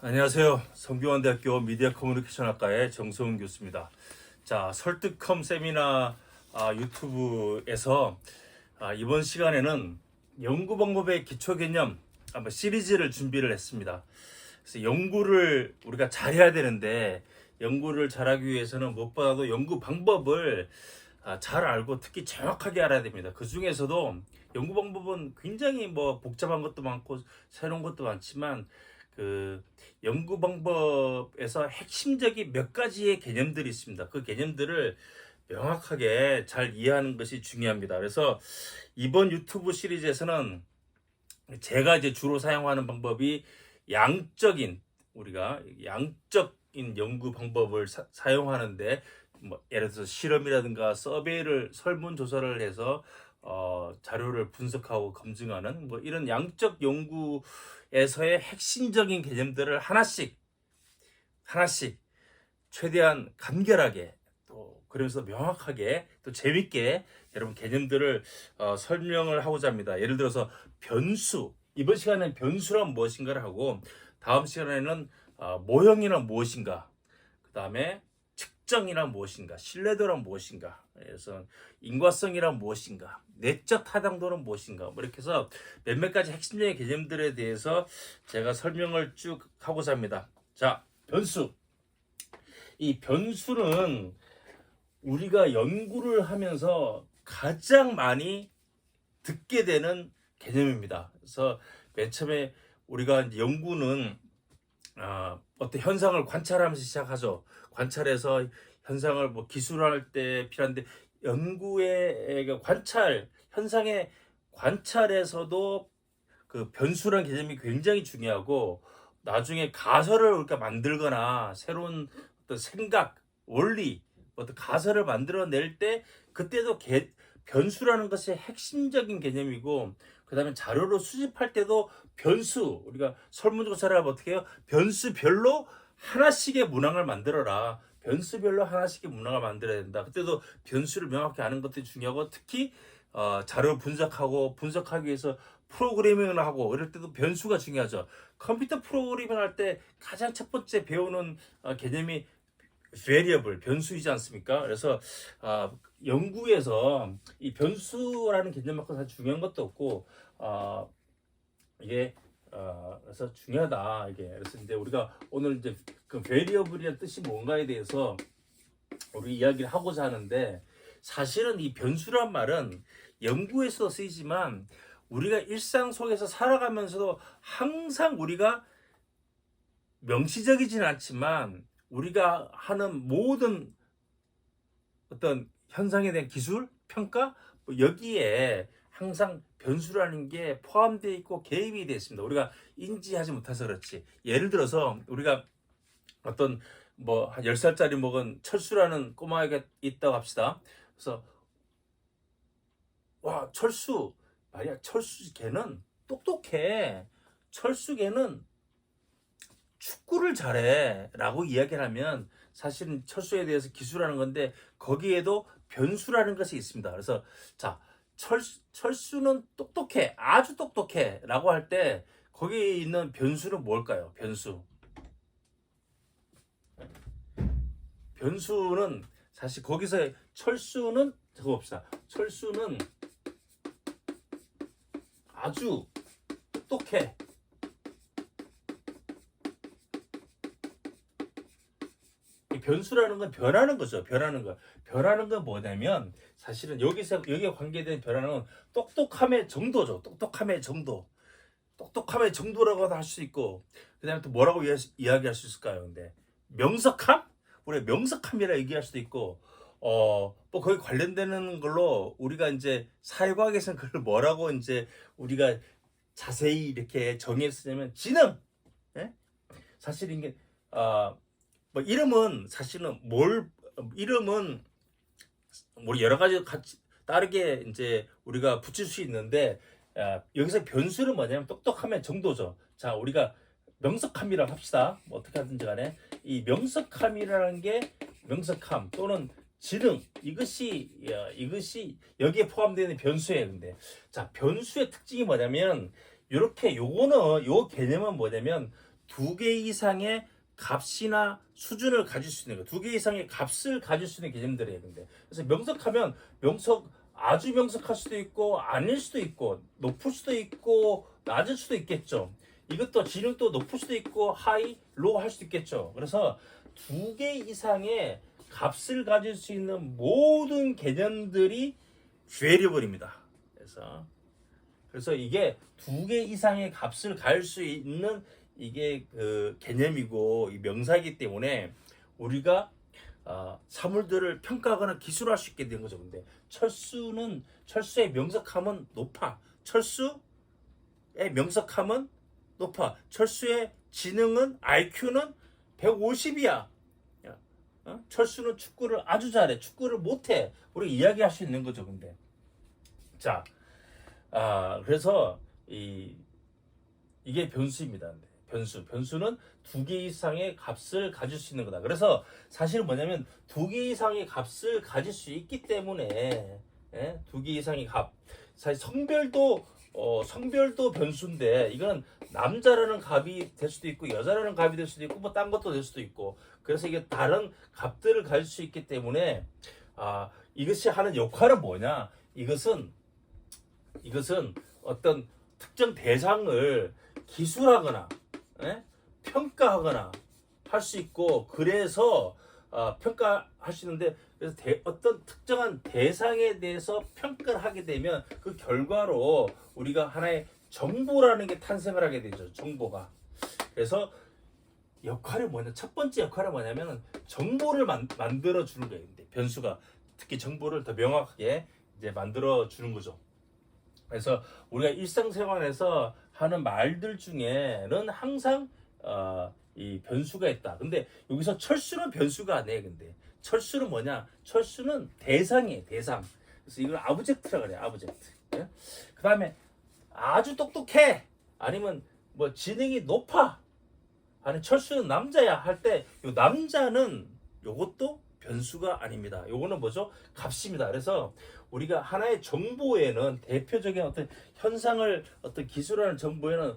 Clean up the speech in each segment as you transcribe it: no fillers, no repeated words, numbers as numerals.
안녕하세요. 성균관대학교 미디어 커뮤니케이션 학과의 정성훈 교수입니다. 자, 설득컴 세미나 유튜브에서 이번 시간에는 연구 방법의 기초 개념 한번 시리즈를 준비를 했습니다. 그래서 연구를 우리가 잘해야 되는데 연구를 잘하기 위해서는 무엇보다도 연구 방법을 잘 알고 특히 정확하게 알아야 됩니다. 그 중에서도 연구 방법은 굉장히 복잡한 것도 많고 새로운 것도 많지만 그 연구 방법에서 핵심적인 몇 가지의 개념들이 있습니다. 그 개념들을 명확하게 잘 이해하는 것이 중요합니다. 그래서 이번 유튜브 시리즈에서는 제가 이제 주로 사용하는 방법이 양적인 우리가 양적인 연구 방법을 사용하는데 예를 들어서 실험이라든가 서베이를 설문조사를 해서 자료를 분석하고 검증하는 이런 양적 연구에서의 핵심적인 개념들을 하나씩 최대한 간결하게 또 그러면서 명확하게 또 재밌게 여러분 개념들을 설명을 하고자 합니다. 예를 들어서 변수, 이번 시간에는 변수란 무엇인가를 하고 다음 시간에는 모형이란 무엇인가, 그 다음에 측정이란 무엇인가, 신뢰도란 무엇인가, 그래서 인과성이란 무엇인가, 내적 타당도는 무엇인가, 이렇게 해서 몇몇 가지 핵심적인 개념들에 대해서 제가 설명을 쭉 하고자 합니다. 자, 변수. 이 변수는 우리가 연구를 하면서 가장 많이 듣게 되는 개념입니다. 그래서 맨 처음에 우리가 연구는 어떤 현상을 관찰하면서 시작하죠. 관찰해서 현상을 기술할 때 필요한데 연구의 관찰, 현상의 관찰에서도 그 변수라는 개념이 굉장히 중요하고 나중에 가설을 우리가 만들거나 새로운 어떤 생각, 원리, 어떤 가설을 만들어낼 때 그때도 변수라는 것이 핵심적인 개념이고 그 다음에 자료를 수집할 때도 변수, 우리가 설문조사를 하면 어떻게 해요? 변수별로 하나씩의 문항을 만들어라. 변수별로 하나씩의 문항을 만들어야 된다. 그때도 변수를 명확히 아는 것도 중요하고 특히 자료 분석하기 위해서 프로그래밍을 하고 이럴 때도 변수가 중요하죠. 컴퓨터 프로그래밍 할 때 가장 첫 번째 배우는 개념이 variable, 변수이지 않습니까? 그래서 연구에서 이 변수라는 개념만큼 사실 중요한 것도 없고 이게 그래서 중요하다 이게. 그래서 이제 우리가 오늘 이제 그 variable이라는 뜻이 뭔가에 대해서 우리 이야기를 하고자 하는데 사실은 이 변수란 말은 연구에서 쓰이지만 우리가 일상 속에서 살아가면서도 항상 우리가 명시적이진 않지만 우리가 하는 모든 어떤 현상에 대한 기술, 평가 여기에 항상 변수라는 게 포함되어 있고 개입이 되어 있습니다. 우리가 인지하지 못해서 그렇지. 예를 들어서 우리가 어떤 한 10살짜리 먹은 철수라는 꼬마애가 있다고 합시다. 그래서 와, 철수 말이야. 철수 걔는 똑똑해. 철수 걔는 축구를 잘해 라고 이야기를 하면 사실은 철수에 대해서 기술하는 건데 거기에도 변수라는 것이 있습니다. 그래서 자, 철수는 똑똑해, 아주 똑똑해 라고 할 때 거기에 있는 변수는 뭘까요? 변수는 사실 거기서 철수는 적어봅시다. 철수는 아주 똑똑해. 변수라는 건 변하는 거죠. 변하는 거. 변하는 건 뭐냐면 사실은 여기에 관계된 변하는 건 똑똑함의 정도죠. 똑똑함의 정도. 똑똑함의 정도라고도 할 수 있고 그다음에 또 뭐라고 이야기할 수 있을까요? 근데 명석함? 우리가 명석함이라 얘기할 수도 있고 거기 관련되는 걸로 우리가 이제 사회과학에서는 그걸 뭐라고 이제 우리가 자세히 이렇게 정의했으냐면 지능. 예? 사실 이게 이름은 사실은 이름은 여러 가지 같이 다르게 이제 우리가 붙일 수 있는데 여기서 변수는 뭐냐면 똑똑함의 정도죠. 자, 우리가 명석함이라고 합시다. 어떻게 하든지 간에 이 명석함이라는 게 명석함 또는 지능 이것이 여기에 포함되는 변수예요. 근데 자, 변수의 특징이 뭐냐면 이렇게 요 개념은 뭐냐면 두 개 이상의 값이나 수준을 가질 수 있는 거, 두 개 이상의 값을 가질 수 있는 개념들이에요. 근데 그래서 명석하면 명석 아주 명석할 수도 있고 아닐 수도 있고 높을 수도 있고 낮을 수도 있겠죠. 이것도 지능도 높을 수도 있고 하이, 로우 할 수도 있겠죠. 그래서 두 개 이상의 값을 가질 수 있는 모든 개념들이 variable입니다. 그래서 이게 두 개 이상의 값을 갈 수 있는 이게 그 개념이고 이 명사이기 때문에 우리가 사물들을 평가하거나 기술할 수 있게 된 거죠. 근데 철수의 명석함은 높아. 철수의 명석함은 높아. 철수의 지능은 IQ는 150이야. 철수는 축구를 아주 잘해. 축구를 못해. 우리 이야기할 수 있는 거죠. 근데 자, 그래서 이게 변수입니다. 변수는 두 개 이상의 값을 가질 수 있는 거다. 그래서 사실은 뭐냐면 두 개 이상의 값을 가질 수 있기 때문에 두 개 이상의 값. 사실 성별도 변수인데 이건 남자라는 값이 될 수도 있고 여자라는 값이 될 수도 있고 뭐 딴 것도 될 수도 있고 그래서 이게 다른 값들을 가질 수 있기 때문에 이것이 하는 역할은 뭐냐? 이것은 어떤 특정 대상을 기술하거나 평가하거나 할 수 있고 그래서 평가할 수 있는데 그래서 어떤 특정한 대상에 대해서 평가를 하게 되면 그 결과로 우리가 하나의 정보라는 게 탄생을 하게 되죠. 정보가. 그래서 역할이 뭐냐? 첫 번째 역할은 뭐냐면 정보를 만들어 주는 거예요. 근데 변수가 특히 정보를 더 명확하게 이제 만들어 주는 거죠. 그래서 우리가 일상생활에서 하는 말들 중에는 항상 이 변수가 있다. 근데 여기서 철수는 변수가 아니에요. 근데 철수는 뭐냐? 철수는 대상이에요. 대상. 그래서 이걸 아브젝트라고 그래요. 아브젝트. 예? 그 다음에 아주 똑똑해. 아니면 뭐 지능이 높아. 아니 철수는 남자야 할 때 이 남자는 요것도 변수가 아닙니다. 요거는 뭐죠? 값입니다. 그래서 우리가 하나의 정보에는 대표적인 어떤 현상을 어떤 기술하는 정보에는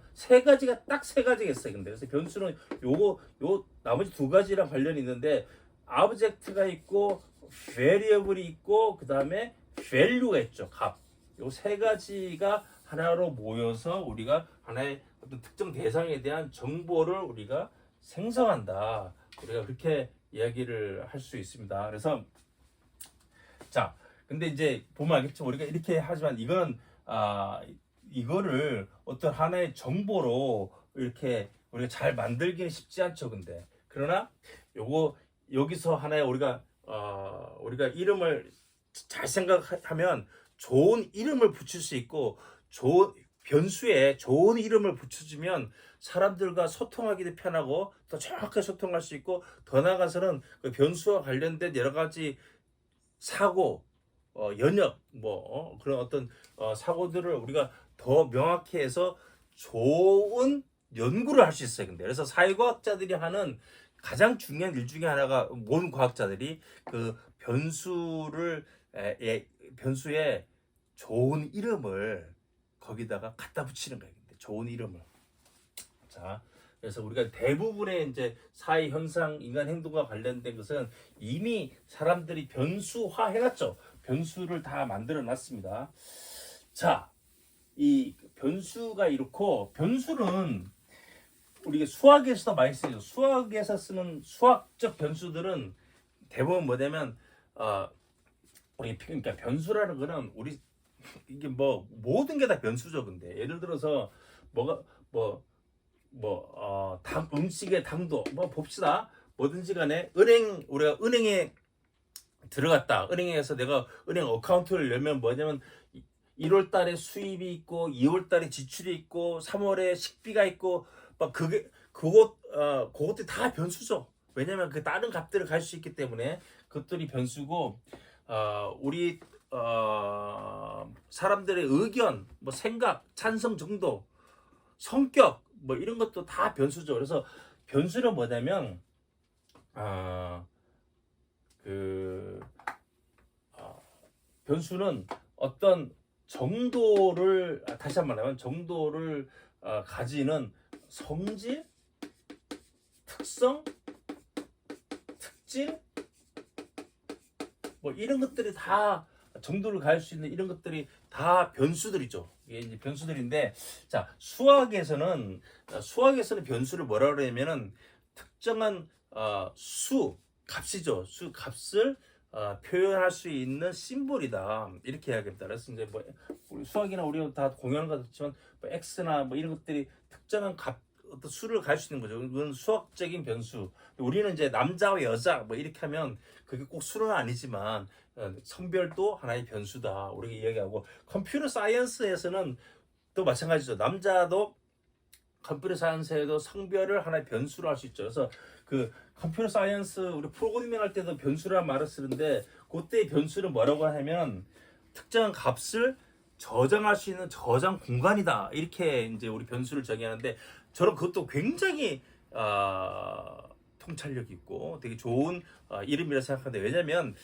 딱 세 가지가 있어요. 근데 그래서 변수는 요 나머지 두 가지랑 관련이 있는데 object가 있고 variable이 있고 그 다음에 value가 있죠. 값. 요 세 가지가 하나로 모여서 우리가 하나의 어떤 특정 대상에 대한 정보를 우리가 생성한다. 우리가 그렇게 이야기를 할 수 있습니다. 그래서 자, 근데 이제 보면 알겠죠. 우리가 이렇게 하지만 이거를 어떤 하나의 정보로 이렇게 우리가 잘 만들기는 쉽지 않죠. 근데 그러나 여기서 하나의 우리가 이름을 잘 생각하면 좋은 이름을 붙일 수 있고 변수에 좋은 이름을 붙여주면 사람들과 소통하기도 편하고 더 정확하게 소통할 수 있고 더 나아가서는 그 변수와 관련된 여러 가지 사고, 연역, 그런 어떤 사고들을 우리가 더 명확히 해서 좋은 연구를 할 수 있어요. 근데 그래서 사회과학자들이 하는 가장 중요한 일 중에 하나가 모든 과학자들이 그 변수에 좋은 이름을 거기다가 갖다 붙이는 거예요. 좋은 이름을. 자, 그래서 우리가 대부분의 이제 사회 현상, 인간 행동과 관련된 것은 이미 사람들이 변수화 해놨죠. 변수를 다 만들어 놨습니다. 자, 이 변수가 이렇고, 변수는 우리가 수학에서도 많이 쓰죠. 수학에서 쓰는 수학적 변수들은 대부분 뭐냐면, 그러니까 변수라는 거는 이게 모든 게 다 변수죠. 근데 예를 들어서 음식의 당도 봅시다. 뭐든지 간에 우리가 은행에 들어갔다. 은행에서 내가 은행 어카운트를 열면 뭐냐면 1월 달에 수입이 있고 2월 달에 지출이 있고 3월에 식비가 있고 그것들이 다 변수죠. 왜냐면 그 다른 값들을 갈 수 있기 때문에 그것들이 변수고 우리 사람들의 의견, 생각, 찬성 정도, 성격 이런 것도 다 변수죠. 그래서 변수는 뭐냐면 변수는 어떤 정도를 다시 한번 말하면 정도를 가지는 성질, 특성, 특질, 뭐 이런 것들이 다 정도를 가질 수 있는 이런 것들이 다 변수들이죠. 이게 이제 변수들인데, 자 수학에서는 변수를 뭐라 그러냐면은 특정한 수 값이죠. 수 값을 표현할 수 있는 심볼이다 이렇게 해야겠다. 그래서 이제 뭐 우리 수학이나 우리가 다 공유하는 것 같지만 뭐 x나 뭐 이런 것들이 특정한 값 어떤 수를 가질 수 있는 거죠. 그건 수학적인 변수. 우리는 이제 남자와 여자 뭐 이렇게 하면 그게 꼭 수는 아니지만 성별도 하나의 변수다 우리가 이야기하고, 컴퓨터 사이언스에서는 또 마찬가지죠. 남자도 컴퓨터 사이언스에도 성별을 하나의 변수로 할 수 있죠. 그래서 그 컴퓨터 사이언스 우리 프로그래밍 할 때도 변수라는 말을 쓰는데, 그때의 변수는 뭐라고 하냐면 특정한 값을 저장할 수 있는 저장 공간이다 이렇게 이제 우리 변수를 정의하는데, 저는 그것도 굉장히 통찰력 있고 되게 좋은 이름이라 생각하는데, 왜냐면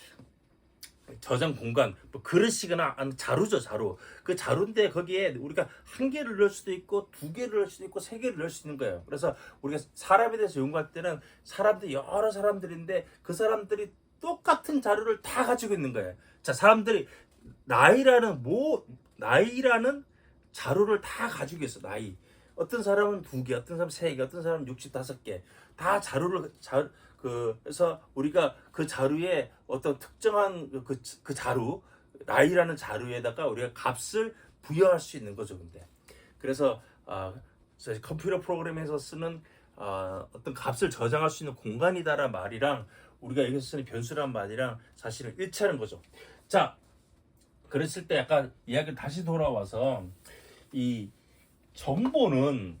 저장 공간, 뭐 그릇이거나 자루죠, 자루. 그 자루인데 거기에 우리가 한 개를 넣을 수도 있고 두 개를 넣을 수도 있고 세 개를 넣을 수 있는 거예요. 그래서 우리가 사람에 대해서 연구할 때는 사람들이 여러 사람들인데 그 사람들이 똑같은 자료를 다 가지고 있는 거예요. 자, 사람들이 나이라는 자료를 다 가지고 있어. 나이. 어떤 사람은 두 개, 어떤 사람은 세 개, 어떤 사람은 65개. 다 그래서 우리가 그 자료에 어떤 특정한 그 자료, 나이라는 자료에다가 우리가 값을 부여할 수 있는 거죠. 근데 그래서 컴퓨터 프로그램에서 쓰는 어떤 값을 저장할 수 있는 공간이다라는 말이랑 우리가 여기서 쓰는 변수라는 말이랑 사실은 일치하는 거죠. 자, 그랬을 때 약간 이야기를 다시 돌아와서 이 정보는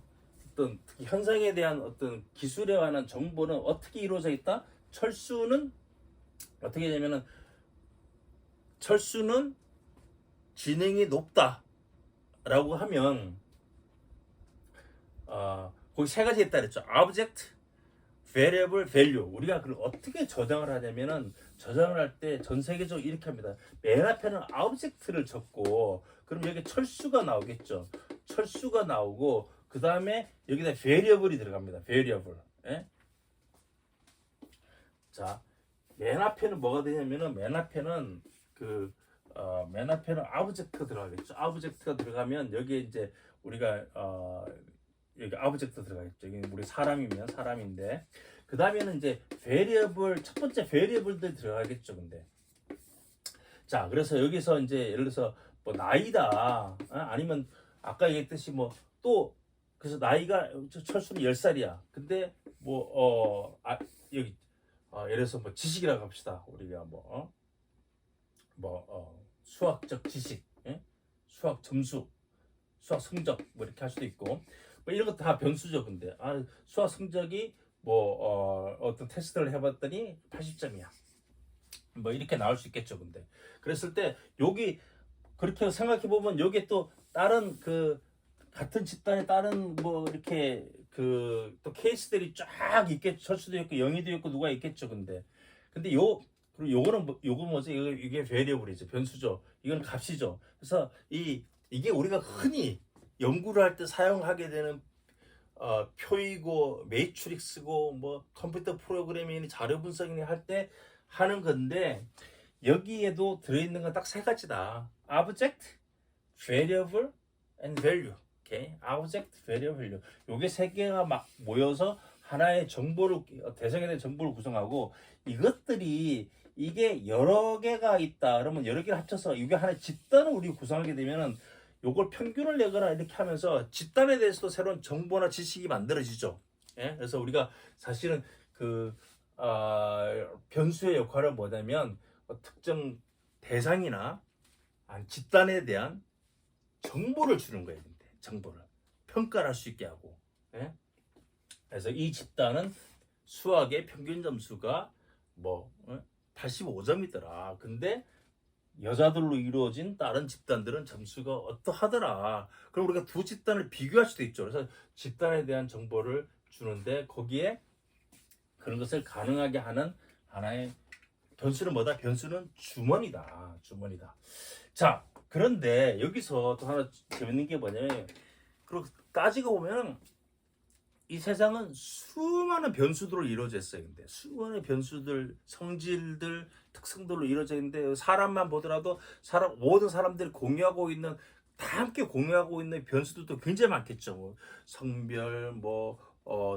어떤 현상에 대한 어떤 기술에 관한 정보는 어떻게 이루어져 있다? 철수는 어떻게 되냐면은 철수는 지능이 높다라고 하면 거기 세 가지 있다 그랬죠. Object, Variable, Value. 우리가 그걸 어떻게 저장을 하냐면은 저장을 할 때 전 세계적으로 이렇게 합니다. 맨 앞에는 Object를 적고 그럼 여기 철수가 나오겠죠. 철수가 나오고 그 다음에 여기다 variable이 들어갑니다. variable. 예? 자, 맨 앞에는 뭐가 되냐면은 맨 앞에는 object 들어가겠죠. object가 들어가면 여기에 이제 우리가 여기 object 들어가겠죠. 여기 우리 사람이면 사람인데 그 다음에는 이제 variable 첫 번째 variable들 들어가겠죠. 근데 자, 그래서 여기서 이제 예를 들어서 뭐 나이다 아니면 아까 얘기했듯이 뭐 또 그래서 나이가 철수는 10살이야. 근데 여기 예를 들어서 뭐 지식이라고 합시다. 우리가 수학적 지식, 예? 수학 점수, 수학 성적 뭐 이렇게 할 수도 있고 뭐 이런 거 다 변수죠. 근데 수학 성적이 어떤 테스트를 해봤더니 80점이야. 뭐 이렇게 나올 수 있겠죠. 근데 그랬을 때 여기 그렇게 생각해 보면 여기에 또 다른 같은 집단에 다른 뭐 이렇게 또 케이스들이 쫙 있겠죠. 철수도 있고 영희도 있고 누가 있겠죠. 근데 요거는 뭐지? 이게 베리어블이죠. 변수죠. 이건 값이죠. 그래서 이게 우리가 흔히 연구를 할 때 사용하게 되는 표이고 매트릭스고 뭐 컴퓨터 프로그래밍이니 자료 분석이니 할 때 하는 건데, 여기에도 들어있는 건 딱 세 가지다. Object, Variable, and Value. 오케이? Object, Variable, Value. 요게 세 개가 막 모여서 하나의 정보를 대상에 대한 정보를 구성하고, 이게 여러 개가 있다. 그러면 여러 개를 합쳐서 이게 하나의 집단을 우리 구성하게 되면은 요걸 평균을 내거나 이렇게 하면서 집단에 대해서도 새로운 정보나 지식이 만들어지죠. 예? 그래서 우리가 사실은 변수의 역할은 뭐냐면 특정 대상이나 집단에 대한 정보를 주는 거예요. 정보를 평가를 할 수 있게 하고. 예? 그래서 이 집단은 수학의 평균 점수가 85점이더라. 근데 여자들로 이루어진 다른 집단들은 점수가 어떠하더라. 그럼 우리가 두 집단을 비교할 수도 있죠. 그래서 집단에 대한 정보를 주는데 거기에 그런 것을 가능하게 하는 하나의 변수는 뭐다? 변수는 주머니다. 주머니다. 자, 그런데 여기서 또 하나 재밌는 게 뭐냐면, 그리고 따지고 보면 이 세상은 수많은 변수들로 이루어져 있어요. 근데 수많은 변수들, 성질들, 특성들로 이루어져 있는데 사람만 보더라도 모든 사람들이 공유하고 있는 다 함께 공유하고 있는 변수들도 굉장히 많겠죠. 뭐 성별,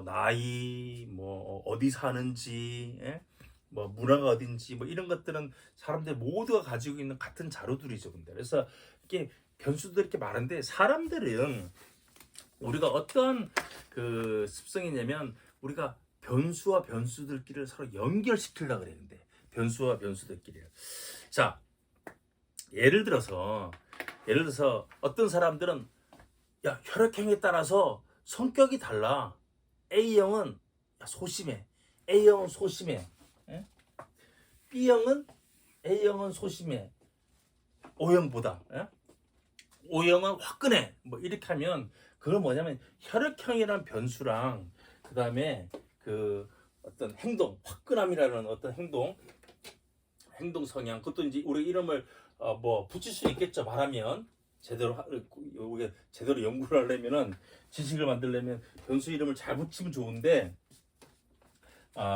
나이, 어디 사는지, 예? 뭐 문화가 어딘지 뭐 이런 것들은 사람들 모두가 가지고 있는 같은 자료들이죠. 근데 그래서 이렇게 변수들이 이렇게 많은데 사람들은 우리가 어떤 그 습성이냐면 우리가 변수와 변수들끼리를 서로 연결시키려고 그랬는데 변수와 변수들끼리 자 예를 들어서 어떤 사람들은 야 혈액형에 따라서 성격이 달라. A형은 소심해. A형은 소심해. 예? A형은 소심해. O형보다. 예? O형은 화끈해. 뭐 이렇게 하면 그건 뭐냐면 혈액형이라는 변수랑 그 다음에 그 어떤 행동, 화끈함이라는 어떤 행동 성향 그것도 이제 우리 이름을 뭐 붙일 수 있겠죠. 말하면 우리가 제대로 연구를 하려면은 지식을 만들려면 변수 이름을 잘 붙이면 좋은데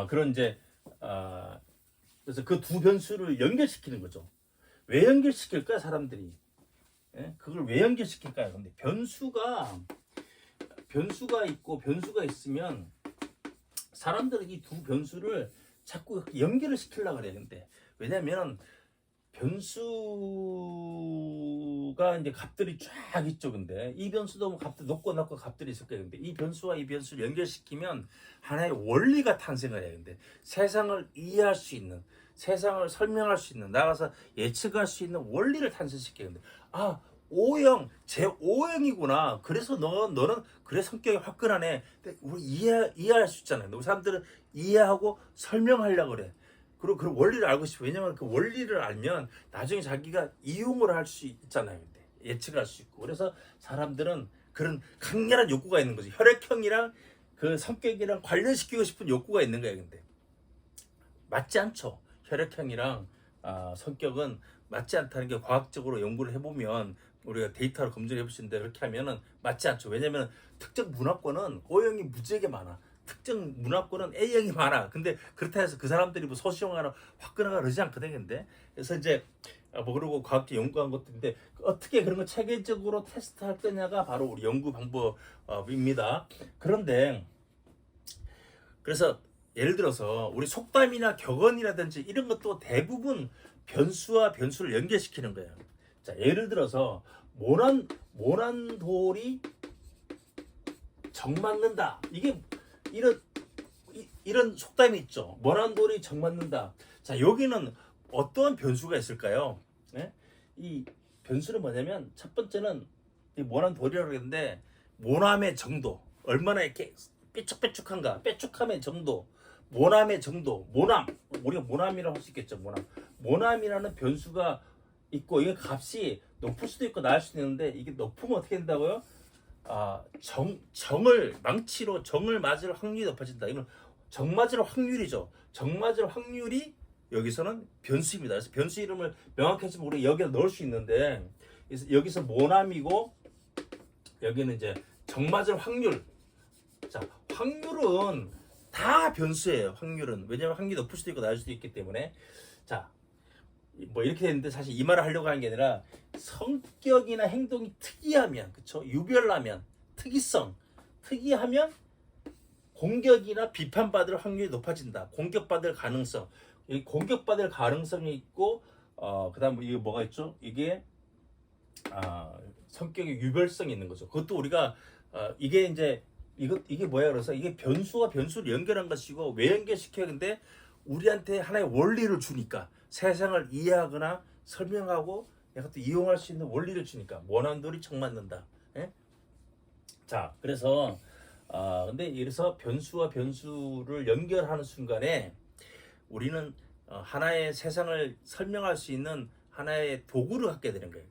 그런 이제 그래서 그 두 변수를 연결시키는 거죠. 왜 연결시킬까 사람들이? 예? 그걸 왜 연결시킬까요? 근데 변수가 있고 변수가 있으면 사람들은 이 두 변수를 자꾸 연결을 시키려고 그래요. 근데 왜냐면 변수가 이제 값들이 쫙 있죠. 근데 이 변수도 뭐 값들 높고 낮고 값들이 있을 거예요. 근데 이 변수와 이 변수를 연결시키면 하나의 원리가 탄생을 해요. 근데 세상을 이해할 수 있는, 세상을 설명할 수 있는, 나가서 예측할 수 있는 원리를 탄생시켜요. 근데 O형, 제 O형이구나. 그래서 너는 그래 성격이 화끈하네. 근데 우리 이해할 수 있잖아요. 우리 사람들은 이해하고 설명하려고 그래. 그리고 그 원리를 알고 싶어. 왜냐면 그 원리를 알면 나중에 자기가 이용을 할 수 있잖아요. 근데 예측할 수 있고. 그래서 사람들은 그런 강렬한 욕구가 있는 거지. 혈액형이랑 그 성격이랑 관련시키고 싶은 욕구가 있는 거예요. 근데 맞지 않죠. 혈액형이랑 성격은 맞지 않다는 게 과학적으로 연구를 해보면 우리가 데이터로 검증해 볼 수 있는데 그렇게 하면은 맞지 않죠. 왜냐면 특정 문화권은 O형이 무지하게 많아. 특정 문화권은 A형이 많아. 근데 그렇다 해서 그 사람들이 뭐 소시형하나 화끈하거나 그러지 않거든. 근데 그래서 이제 뭐 그러고 과학적 연구한 것들인데 어떻게 그런 걸 체계적으로 테스트할 거냐가 바로 우리 연구 방법입니다. 그런데 그래서 예를 들어서 우리 속담이나 격언이라든지 이런 것도 대부분 변수와 변수를 연결시키는 거예요. 자, 예를 들어서 모난 돌이 정 맞는다. 이게 이런 속담이 있죠. 모난 돌이 정 맞는다. 자, 여기는 어떠한 변수가 있을까요? 네? 이 변수는 뭐냐면 첫 번째는 이 모난 돌이라고 했는데 모남의 정도, 얼마나 이렇게 삐쭉삐쭉한가, 빼쭉함의 정도, 모남의 정도, 우리가 모남이라고 할 수 있겠죠. 모남이라는 변수가 있고 이게 값이 높을 수도 있고 낮을 수도 있는데 이게 높으면 어떻게 된다고요? 망치로 정을 맞을 확률이 높아진다. 이건 정 맞을 확률이죠. 정 맞을 확률이 여기서는 변수입니다. 그래서 변수 이름을 명확히 해서 우리 여기에 넣을 수 있는데 여기서 모남이고 여기는 이제 정 맞을 확률. 자, 확률은 다 변수예요. 확률은 왜냐하면 확률이 높을 수도 있고 낮을 수도 있기 때문에 자. 뭐 이렇게 됐는데 사실 이 말을 하려고 하는 게 아니라 성격이나 행동이 특이하면 그쵸 유별나면 특이하면 공격이나 비판받을 확률이 높아진다. 공격받을 가능성 이 공격받을 가능성이 있고 그다음 이게 뭐가 있죠? 이게 성격의 유별성이 있는 거죠. 그것도 우리가 이게 이제 이게 뭐야 그래서 이게 변수와 변수를 연결한 것이고 왜 연결시켜야 근데 우리한테 하나의 원리를 주니까 세상을 이해하거나 설명하고 내가 또 이용할 수 있는 원리를 주니까 원한돌이 정 맞는다. 예? 자, 그래서 근데 그래서 변수와 변수를 연결하는 순간에 우리는 하나의 세상을 설명할 수 있는 하나의 도구를 갖게 되는 거예요.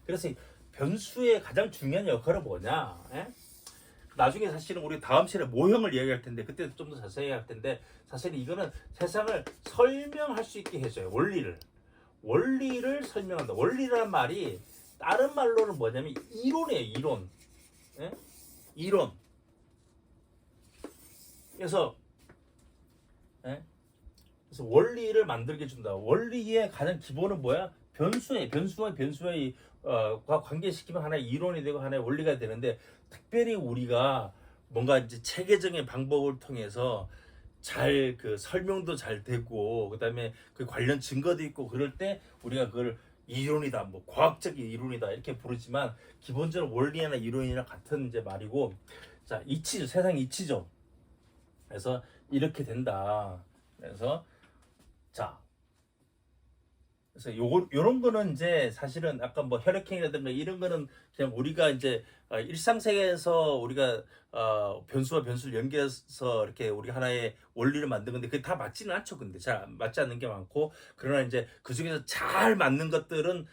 그래서 변수의 가장 중요한 역할은 뭐냐? 예? 나중에 사실은 우리 다음 시간에 모형을 이야기할 텐데 그때 좀 더 자세히 할 텐데 사실은 이거는 세상을 설명할 수 있게 해줘요. 원리를 설명한다. 원리라는 말이 다른 말로는 뭐냐면 이론이에요. 이론. 예? 이론. 그래서 예? 그래서 원리를 만들게 준다. 원리의 가장 기본은 뭐야? 변수의 과 관계시키면 하나의 이론이 되고 하나의 원리가 되는데, 특별히 우리가 뭔가 이제 체계적인 방법을 통해서 잘 그 설명도 잘 되고 그다음에 그 관련 증거도 있고 그럴 때 우리가 그걸 이론이다, 뭐 과학적인 이론이다 이렇게 부르지만, 기본적으로 원리나 이론이나 같은 이제 말이고, 자 이치죠. 세상 이치죠. 그래서 이렇게 된다. 그래서 자 그래서 요런 거는 이제 사실은 아까 뭐 혈액형이라든가 이런 거는 그냥 우리가 이제 일상생활에서 우리가 변수와 변수를 연결해서 이렇게 우리가 하나의 원리를 만든 건데, 그게 다 맞지는 않죠. 근데 잘 맞지 않는 게 많고, 그러나 이제 그 중에서 잘 맞는 것들은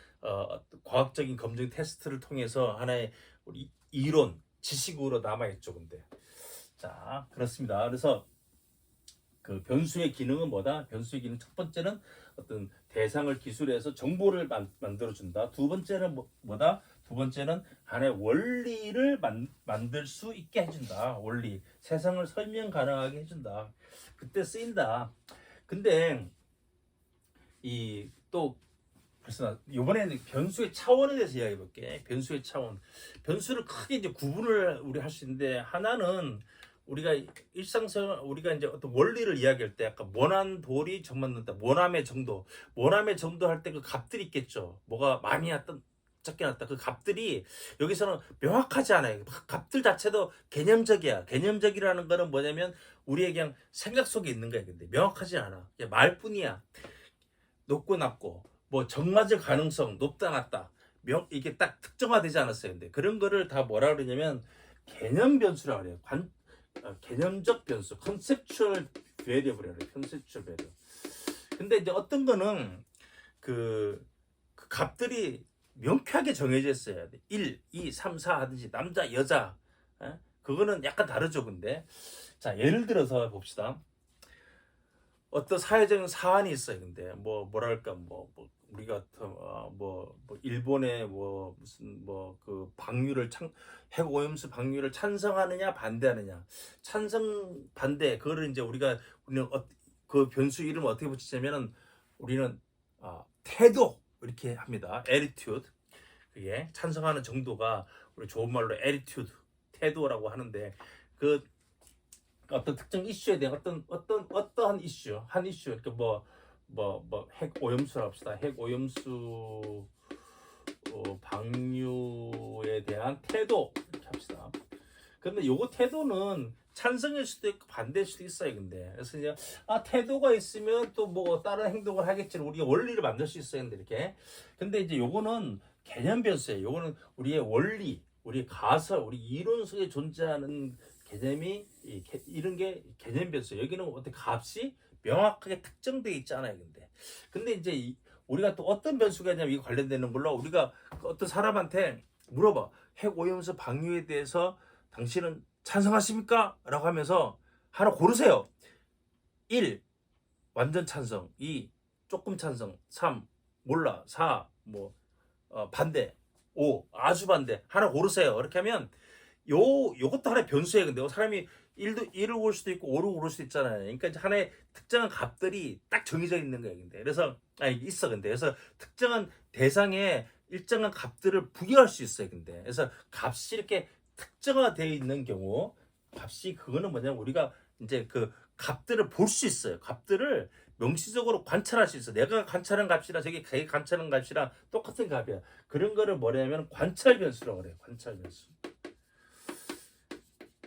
과학적인 검증 테스트를 통해서 하나의 우리 이론 지식으로 남아 있죠. 근데 자 그렇습니다. 그래서 그 변수의 기능은 뭐다? 변수의 기능 첫 번째는 어떤 대상을 기술해서 정보를 만들어준다. 두 번째는 뭐다? 두 번째는 하나의 원리를 만들 수 있게 해준다. 원리. 세상을 설명 가능하게 해준다. 그때 쓰인다. 근데 이 또 벌써 이번에는 변수의 차원에 대해서 이야기해 볼게. 변수의 차원. 변수를 크게 이제 구분을 우리 할 수 있는데, 하나는 우리가 일상생활 우리가 이제 어떤 원리를 이야기할 때 약간 모난 돌이 정 맞는다. 모남의 정도 할 때 그 값들이 있겠죠. 뭐가 많이 났다, 적게 났다. 그 값들이 여기서는 명확하지 않아요. 값들 자체도 개념적이야. 개념적이라는 거는 뭐냐면 우리의 그냥 생각 속에 있는 거야. 근데 명확하지 않아. 그냥 말뿐이야. 높고 낮고 뭐 정맞을 가능성 높다 낮다 이게 딱 특정화되지 않았어요. 근데 그런 거를 다 뭐라 그러냐면 개념 변수라고 그래요. 개념적 변수, 컨셉추얼 베리어블이라고 그래요. 컨셉추얼 베리어블. 근데 이제 어떤 거는 그 값들이 명쾌하게 정해져 있어야 돼. 1, 2, 3, 4 하든지 남자, 여자. 그거는 약간 다르죠. 근데 자 예를 들어서 봅시다. 어떤 사회적인 사안이 있어요. 근데 뭐랄까 우리 같은 뭐 일본의 뭐 무슨 뭐 그 핵오염수 방류를 찬성하느냐 반대하느냐, 찬성 반대 그거를 이제 우리는 그 변수 이름을 어떻게 붙이냐면은 우리는 태도 이렇게 합니다. attitude. 그게 찬성하는 정도가 우리 좋은 말로 attitude, 태도라고 하는데, 그 어떤 특정 이슈에 대한 어떠한 이슈, 한 이슈, 이렇게 핵 오염수라 합시다. 핵 오염수 방류에 대한 태도 이렇게 합시다. 근데 요거 태도는 찬성일 수도 있고 반대일 수도 있어요. 근데 그래서 이제 태도가 있으면 또 뭐 다른 행동을 하겠지. 우리가 원리를 만들 수 있어야 되는데 이렇게. 근데 이제 요거는 개념 변수예요. 요거는 우리의 원리, 우리 가설, 우리 이론 속에 존재하는 개념이 이런 게 개념 변수. 여기는 어떻게 값이 명확하게 특정되어 있잖아요. 근데 이제 우리가 또 어떤 변수가 있냐면 이거 관련되는 걸로 우리가 어떤 사람한테 물어봐. 핵 오염수 방류에 대해서 당신은 찬성하십니까? 라고 하면서 하나 고르세요. 1. 완전 찬성. 2. 조금 찬성. 3. 몰라. 4. 반대. 5. 아주 반대. 하나 고르세요. 이렇게 하면 요것도 하나의 변수예요. 근데 사람이 1을 고를 수도 있고 5를 고를 수도 있잖아요. 그러니까 이제 하나의 특정한 값들이 딱 정해져 있는 거예요. 근데 그래서 있어. 근데 그래서 특정한 대상에 일정한 값들을 부여할 수 있어요. 근데 그래서 값이 이렇게 특정화되어 있는 경우, 값이 그거는 뭐냐면 우리가 이제 그 값들을 볼 수 있어요. 값들을 명시적으로 관찰할 수 있어. 내가 관찰한 값이랑 저기 관찰한 값이랑 똑같은 값이야. 그런 거를 뭐냐면 관찰 변수라고 그래요. 관찰 변수.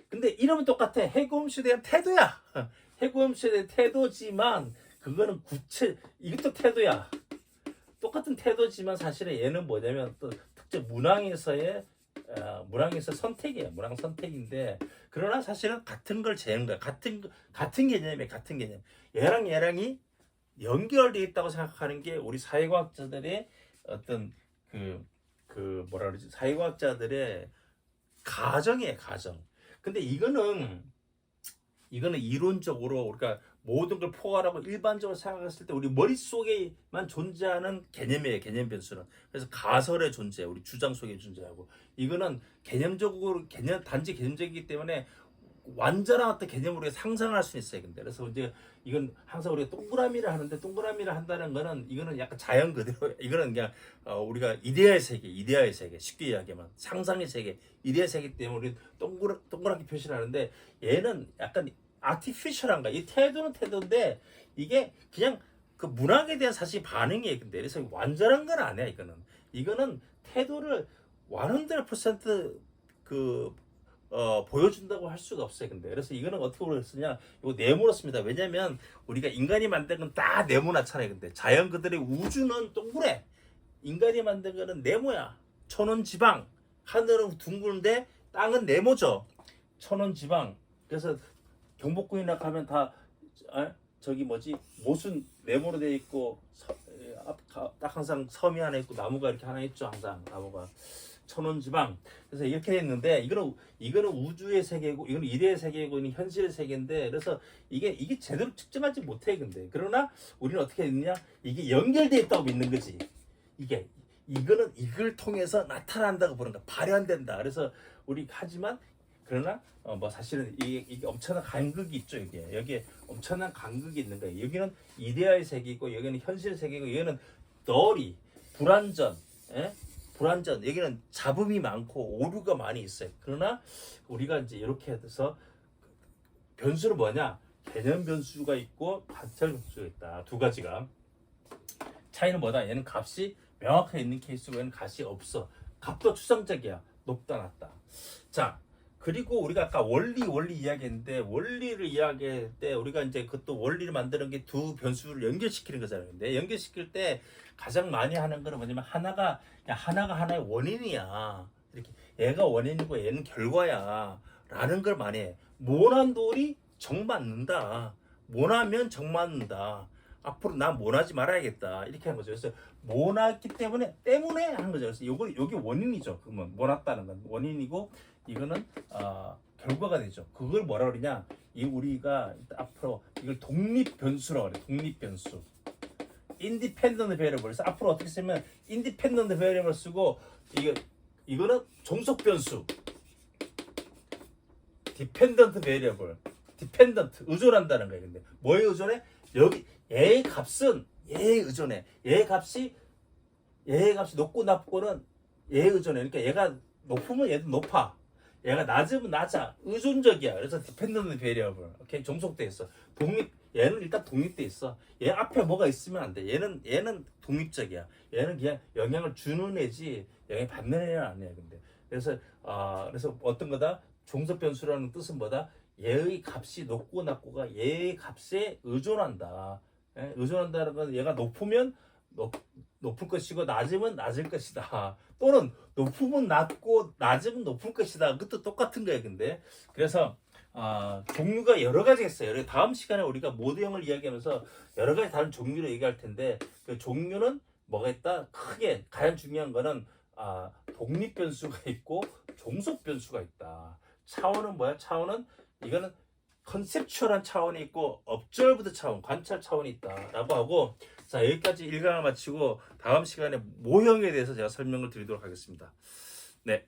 근데 이름은 똑같아. 핵오염수에 대한 태도야. 핵오염수에 대한 태도지만 그거는 이것도 태도야. 똑같은 태도지만 사실은 얘는 뭐냐면 또 특정 문항에서 선택이야. 문항 선택인데, 그러나 사실은 같은 걸 재는 거야. 같은 개념이야. 같은 개념. 얘랑이 연결되어 있다고 생각하는 게 우리 사회과학자들의 어떤 뭐라 그러지? 사회과학자들의 가정이에요. 가정. 근데 이거는 이론적으로 우리가 모든 걸 포괄하고 일반적으로 생각했을 때 우리 머릿속에만 존재하는 개념이에요. 개념 변수는. 그래서 가설의 존재, 우리 주장 속에 존재하고, 이거는 단지 개념적이기 때문에 완전한 어떤 개념으로 우리가 상상할 수 있어요. 근데 그래서 이제 이건 항상 우리가 동그라미를 하는데 동그라미를 한다는 거는 이거는 약간 자연 그대로 이거는 그냥 우리가 이데아의 세계, 이데아의 세계 쉽게 이야기하면 상상의 세계, 이데아의 세계 때문에 우리 동그랗게 표시를 하는데 얘는 약간 아티피셜한가? 이 태도는 태도인데 이게 그냥 그 문학에 대한 사실 반응이에요. 근데 그래서 완전한 건 아니야. 이거는 태도를 100%그 보여준다고 할 수가 없어요. 근데 그래서 이거는 어떻게 보였으냐? 이거 네모였습니다. 왜냐면 우리가 인간이 만든 건 다 네모나잖아요. 근데 자연 그들의 우주는 동그래. 인간이 만든 거는 네모야. 천원지방. 하늘은 둥근데 땅은 네모죠. 천원지방. 그래서 경복궁이나 가면 다 저기 뭐지 모순 네모로 돼 있고 딱 항상 섬이 하나 있고 나무가 이렇게 하나 있죠. 항상 나무가. 천원지방. 그래서 이렇게 됐는데 이거는 우주의 세계고 이거는 이데의 세계고 이거는 현실의 세계인데 그래서 이게 제대로 측정하지 못해. 근데 그러나 우리는 어떻게 했느냐? 이게 연결되어 있다고 믿는 거지. 이거는 이걸 통해서 나타난다고 보는 거야. 발현된다. 그래서 우리 하지만 그러나 뭐 사실은 이게 엄청난 간극이 있죠. 여기에 엄청난 간극이 있는 거예요. 여기는 이데아의 세계이고 여기는 현실 세계이고 여기는 덜이 불완전, 불완전. 여기는 잡음이 많고 오류가 많이 있어요. 그러나 우리가 이제 이렇게 해서 변수는 뭐냐? 개념 변수가 있고 관찰 변수가 있다. 두 가지가. 차이는 뭐다? 얘는 값이 명확하게 있는 케이스고 얘는 값이 없어. 값도 추상적이야. 높다 낮다. 자, 그리고 우리가 아까 원리 이야기했는데 원리를 이야기할 때 우리가 이제 그것도 원리를 만드는 게 두 변수를 연결시키는 거잖아요. 근데 연결시킬 때 가장 많이 하는 거는 뭐냐면 하나가 하나의 원인이야. 이렇게 얘가 원인이고 얘는 결과야. 라는 걸 많이 해. 모난 돌이 정 맞는다. 모나면 정 맞는다. 앞으로 난 모나지 말아야겠다. 이렇게 하는 거죠. 그래서 모났기 때문에 하는 거죠. 그래서 요게 원인이죠. 그러면 모났다는 건 원인이고 이거는 결과가 되죠. 그걸 뭐라 그러냐? 우리가 앞으로 이걸 독립 변수라고 그래. 독립 변수. independent variable. 그래서 앞으로 어떻게 쓰면 independent variable 쓰고 이거는 종속 변수. dependent variable. dependent 의존한다는 거예요. 근데 뭐에 의존해? 여기 얘의 값은 얘에 의존해. 얘의 값이 높고 낮고는 얘에 의존해. 그러니까 얘가 높으면 얘도 높아. 얘가 낮으면 낮아. 의존적이야. 그래서 dependent variable. 오케이? 종속돼 있어. 얘는 일단 독립돼 있어. 얘 앞에 뭐가 있으면 안 돼. 얘는 독립적이야. 얘는 그냥 영향을 주는 애지 영향 받는 애는 아니야. 근데 그래서 어떤 거다? 종속 변수라는 뜻은 뭐다? 얘의 값이 높고 낮고가 얘의 값에 의존한다. 의존한다는 건 얘가 높으면 높을 것이고 낮으면 낮을 것이다. 또는 높으면 낮고 낮으면 높을 것이다. 그것도 똑같은 거예요. 근데 그래서 종류가 여러 가지가 있어요. 다음 시간에 우리가 모드형을 이야기하면서 여러 가지 다른 종류를 얘기할 텐데 그 종류는 뭐가 있다? 크게 가장 중요한 거는 독립 변수가 있고 종속 변수가 있다. 차원은 뭐야? 차원은 이거는 컨셉추얼한 차원이 있고 observed 차원, 관찰 차원이 있다라고 하고 자 여기까지 1강을 마치고 다음 시간에 모형에 대해서 제가 설명을 드리도록 하겠습니다. 네.